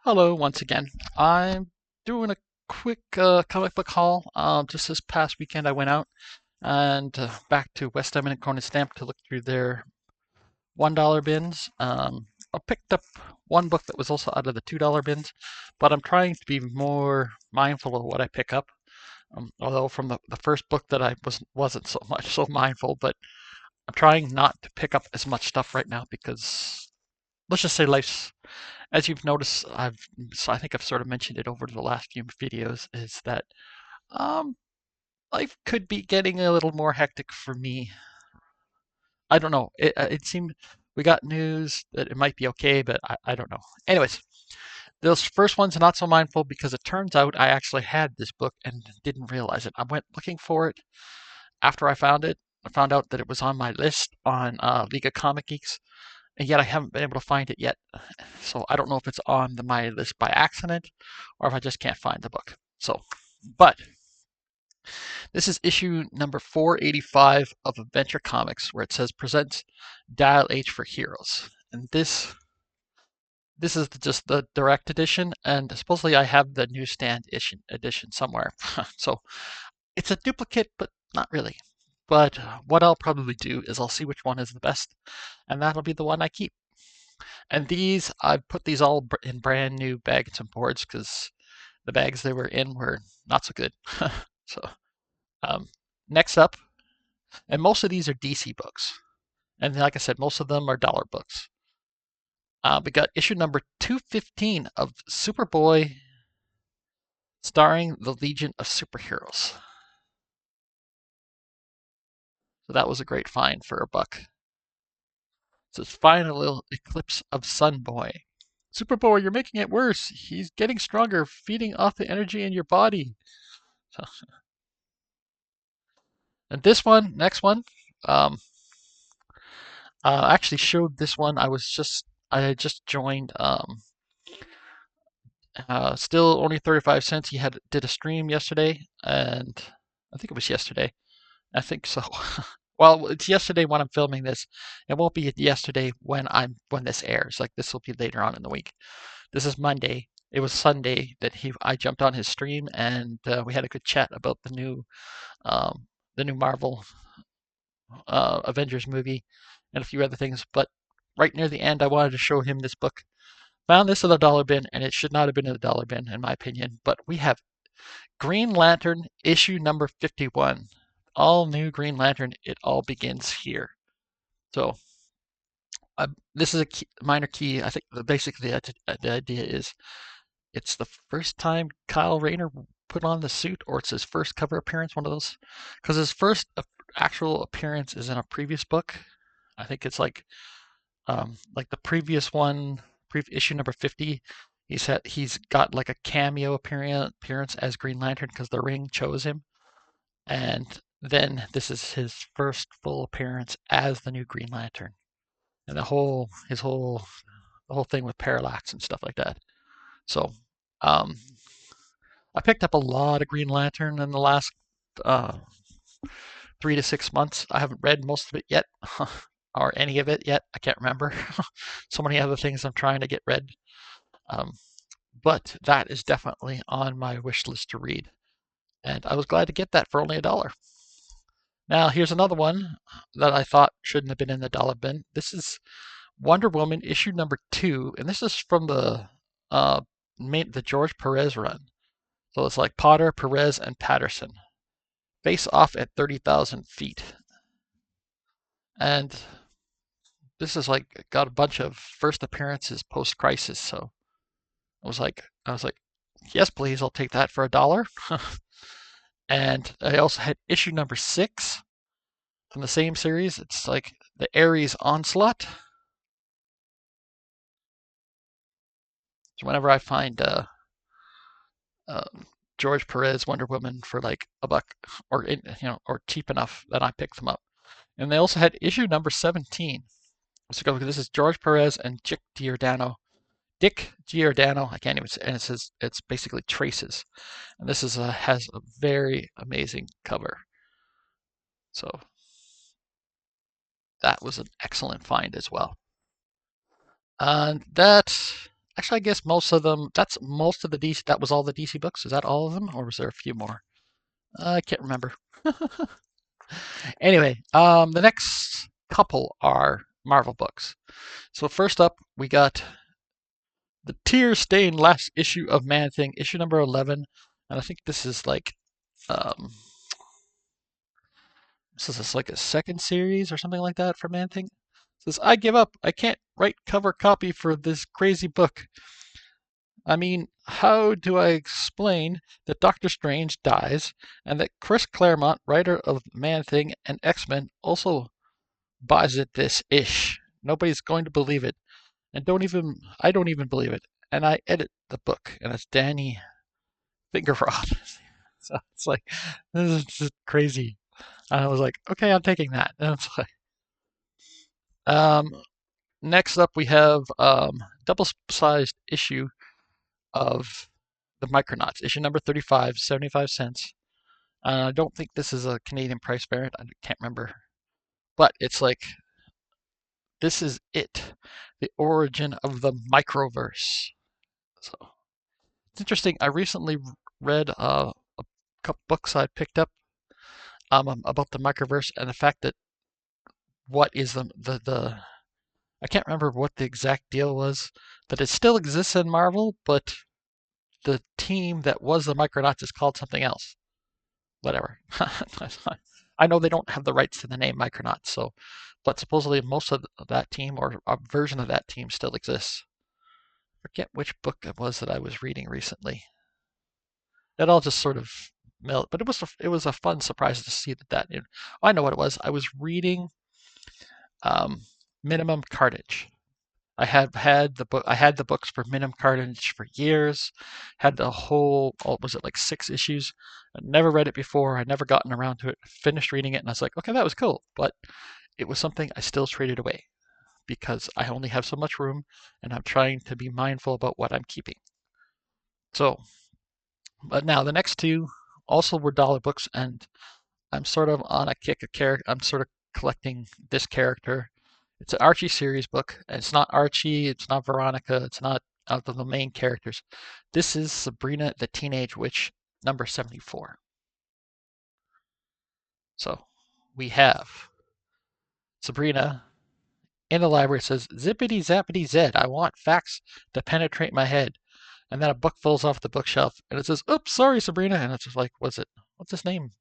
Hello once again. I'm doing a quick comic book haul. Just this past weekend I went out and back to West Edmonton Coin Stamp to look through their $1 bins. I picked up one book that was also out of the $2 bins, but I'm trying to be more mindful of what I pick up. Although from the first book that I wasn't so much so mindful, but I'm trying not to pick up as much stuff right now because let's just say life's, as you've noticed, I think I've sort of mentioned it over the last few videos, is that um, life could be getting a little more hectic for me. I don't know. It seemed we got news that it might be okay, but I don't know. Anyways, those first ones are not so mindful because it turns out I actually had this book and didn't realize it. I went looking for it after I found it. I found out that it was on my list on League of Comic Geeks, and yet I haven't been able to find it yet. So I don't know if it's on my list by accident or if I just can't find the book. So, but this is issue number 485 of Adventure Comics, where it says presents Dial H for Heroes. And this is just the direct edition, and supposedly I have the newsstand edition somewhere. So it's a duplicate, but not really. But what I'll probably do is I'll see which one is the best, and that'll be the one I keep. And these, I put these all in brand new bags and boards because the bags they were in were not so good. So um, next up, and most of these are DC books. And like I said, most of them are dollar books. We got issue number 215 of Superboy starring the Legion of Superheroes. So that was a great find for a buck. So it's final little eclipse of Sunboy. Superboy, you're making it worse. He's getting stronger, feeding off the energy in your body. So, and this one, next one, um, I actually showed this one. I had just joined. Still only 35 cents. He did a stream yesterday, and I think it was yesterday. I think so. Well, it's yesterday when I'm filming this. It won't be yesterday when this airs. Like this will be later on in the week. This is Monday. It was Sunday that I jumped on his stream and we had a good chat about um, the new Marvel Avengers movie and a few other things. But right near the end, I wanted to show him this book. Found this in the dollar bin, and it should not have been in the dollar bin, in my opinion. But we have Green Lantern issue number 51. All new Green Lantern. It all begins here. So this is a minor key. I think basically the idea is it's the first time Kyle Rayner put on the suit, or it's his first cover appearance, one of those. Because his first actual appearance is in a previous book. I think it's like the previous one, issue number 50. He's got like a cameo appearance as Green Lantern because the Ring chose him, and then this is his first full appearance as the new Green Lantern, and the whole thing with Parallax and stuff like that. So, um, I picked up a lot of Green Lantern in the last uh, 3 to 6 months. I haven't read most of it yet, or any of it yet. I can't remember. So many other things I'm trying to get read. Um, but that is definitely on my wish list to read. And I was glad to get that for only $1. Now, here's another one that I thought shouldn't have been in the dollar bin. This is Wonder Woman issue number 2, and this is from the George Perez run. So it's like Potter, Perez, and Patterson face off at 30,000 feet. And this is like got a bunch of first appearances post crisis. So I was like, yes, please, I'll take that for $1. And I also had issue number 6 from the same series. It's like the Ares Onslaught. So whenever I find uh, George Perez Wonder Woman for like $1, or cheap enough, then I pick them up. And they also had issue number 17. So this is George Perez and Dick Giordano. Dick Giordano, I can't even say, and it says it's basically traces. And this has a very amazing cover. So that was an excellent find as well. And that Actually, I guess most of them. That's most of the DC. That was all the DC books. Is that all of them, or was there a few more? I can't remember. Anyway, the next couple are Marvel books. So first up, we got the tear-stained last issue of Man-Thing, issue number 11, and I think this is like, um, this is like a second series or something like that for Man-Thing. It says, I give up. I can't write cover copy for this crazy book. I mean, how do I explain that Doctor Strange dies and that Chris Claremont, writer of Man-Thing and X-Men, also buys it this ish? Nobody's going to believe it. And I don't even believe it. And I edit the book, and it's Danny Fingerrod. So it's like, this is just crazy. And I was like, okay, I'm taking that. And it's like, um, next up we have double-sized issue of the Micronauts, issue number 35, 75 cents. I don't think this is a Canadian price variant. I can't remember. But it's like, this is it, the origin of the microverse. So it's interesting. I recently read a couple books I picked up about the microverse and the fact that what is the I can't remember what the exact deal was, that it still exists in Marvel, but the team that was the Micronauts is called something else. Whatever. I know they don't have the rights to the name Micronauts, so, but supposedly most of that team or a version of that team still exists. I forget which book it was that I was reading recently. It all just sort of melt, but it was a fun surprise to see that. Oh, I know what it was. I was reading um, Minimum Cartage. I have had the book. I had the books for Minimum Carnage for years. Had the whole, oh, was it like 6 issues? I never read it before. I'd never gotten around to it. Finished reading it, and I was like, okay, that was cool. But it was something I still traded away because I only have so much room, and I'm trying to be mindful about what I'm keeping. So, but now the next two also were dollar books, and I'm sort of on a kick of character. I'm sort of collecting this character. It's an Archie series book. And it's not Archie. It's not Veronica. It's not out of the main characters. This is Sabrina the Teenage Witch, number 74. So we have Sabrina in the library. It says, zippity zappity zed. I want facts to penetrate my head. And then a book falls off the bookshelf, and it says, "Oops, sorry, Sabrina." And it's just like, what's it? What's his name?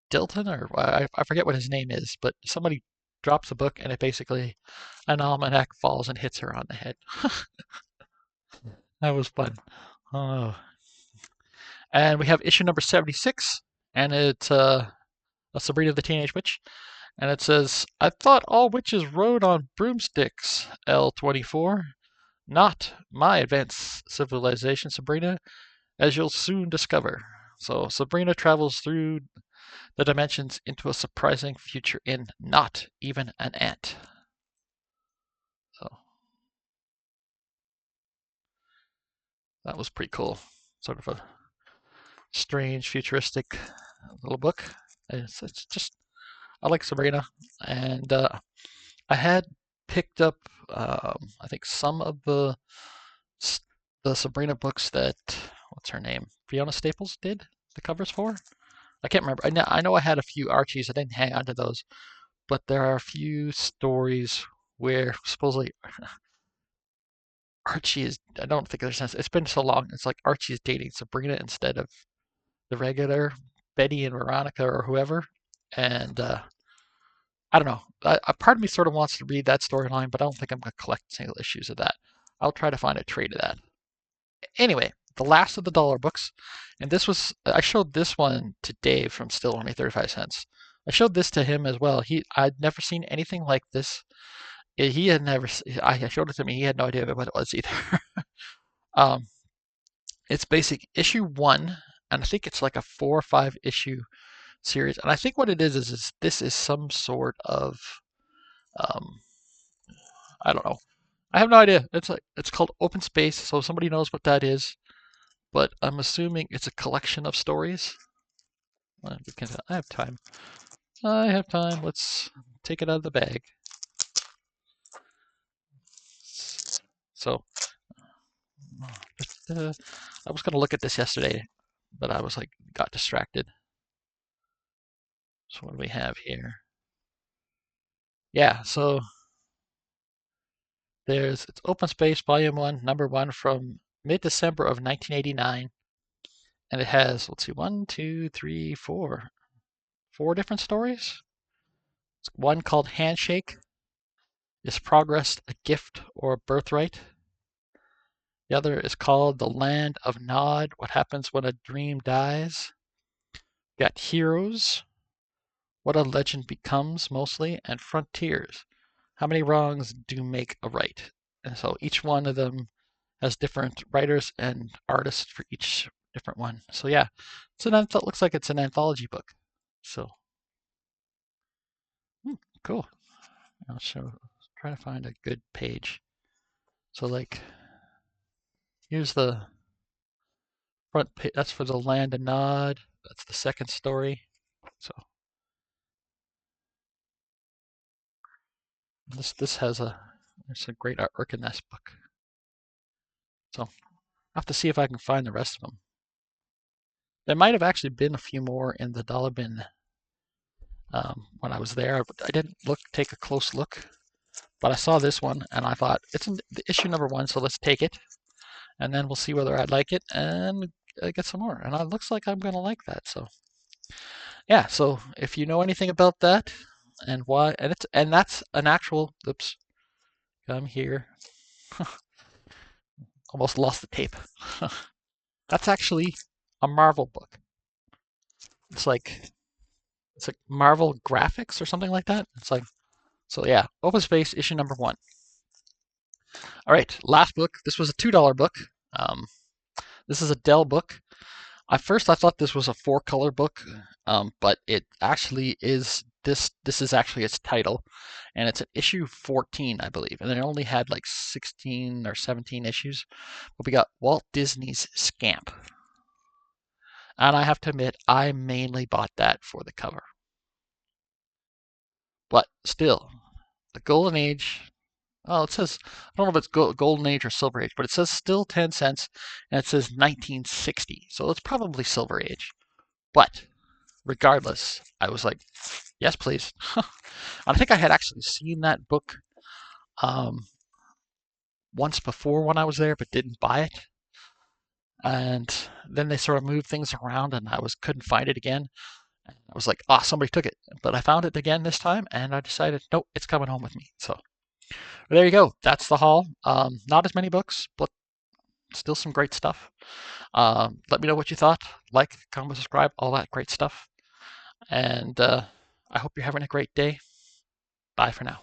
Dilton, or I forget what his name is, but somebody drops a book and it basically an almanac falls and hits her on the head. That was fun. Oh. And we have issue number 76, and it's a Sabrina the Teenage Witch, and it says, "I thought all witches rode on broomsticks, L24. Not my advanced civilization, Sabrina, as you'll soon discover." So Sabrina travels through the dimensions into a surprising future in Not Even an Ant. So that was pretty cool. Sort of a strange, futuristic little book. It's just, I like Sabrina. And I had picked up, I think, some of the Sabrina books that, what's her name? Fiona Staples did the covers for. I can't remember. I know I had a few Archies. I didn't hang on to those. But there are a few stories where supposedly Archie is, I don't think there's sense. It's been so long. It's like Archie is dating Sabrina instead of the regular Betty and Veronica or whoever. And I don't know. A part of me sort of wants to read that storyline, but I don't think I'm going to collect single issues of that. I'll try to find a trade of that. Anyway, the last of the dollar books, and I showed this one to Dave from Still Only 35 Cents. I showed this to him as well. I'd never seen anything like this. He had never, I showed it to me. He had no idea what it was either. um, it's basic issue 1, and I think it's like a 4 or 5 issue series. And I think what it is this is some sort of, um, I don't know. I have no idea. It's called Open Space, so if somebody knows what that is. But I'm assuming it's a collection of stories. I have time. I have time. Let's take it out of the bag. So I was gonna look at this yesterday, but I was like got distracted. So what do we have here? Yeah, so it's Open Space Volume 1, Number 1 from mid-December of 1989. And it has, let's see, one, two, three, four different stories. One called Handshake. Is progress a gift or a birthright? The other is called The Land of Nod. What happens when a dream dies? Got Heroes. What a legend becomes, mostly, and Frontiers. How many wrongs do make a right? And so each one of them has different writers and artists for each different one. So yeah, it looks like it's an anthology book. So cool. I'll try to find a good page. So like, here's the front page. That's for The Land of Nod. That's the second story. So this has there's a great artwork in this book. So I'll have to see if I can find the rest of them. There might have actually been a few more in the dollar bin when I was there. I didn't take a close look, but I saw this one and I thought it's in the issue number 1, so let's take it, and then we'll see whether I like it and get some more. And it looks like I'm gonna like that. So yeah. So if you know anything about that and why, and that's an actual. Oops. Come here. Almost lost the tape. That's actually a Marvel book. It's like Marvel Graphics or something like that. It's like, so yeah, Open Space issue number 1. All right, last book. This was a $2 book. This is a Dell book. At first, I thought this was a 4-color book, but it actually is. This is actually its title, and it's an issue 14, I believe, and it only had like 16 or 17 issues. But we got Walt Disney's Scamp, and I have to admit, I mainly bought that for the cover. But still, the Golden Age. Oh, it says, I don't know if it's Golden Age or Silver Age, but it says still 10 cents, and it says 1960. So it's probably Silver Age. But regardless, I was like, yes, please. I think I had actually seen that book once before when I was there, but didn't buy it. And then they sort of moved things around, and couldn't find it again. I was like, somebody took it. But I found it again this time, and I decided, nope, it's coming home with me. So there you go. That's the haul. Not as many books, but still some great stuff. Let me know what you thought. Like, comment, subscribe, all that great stuff. And I hope you're having a great day. Bye for now.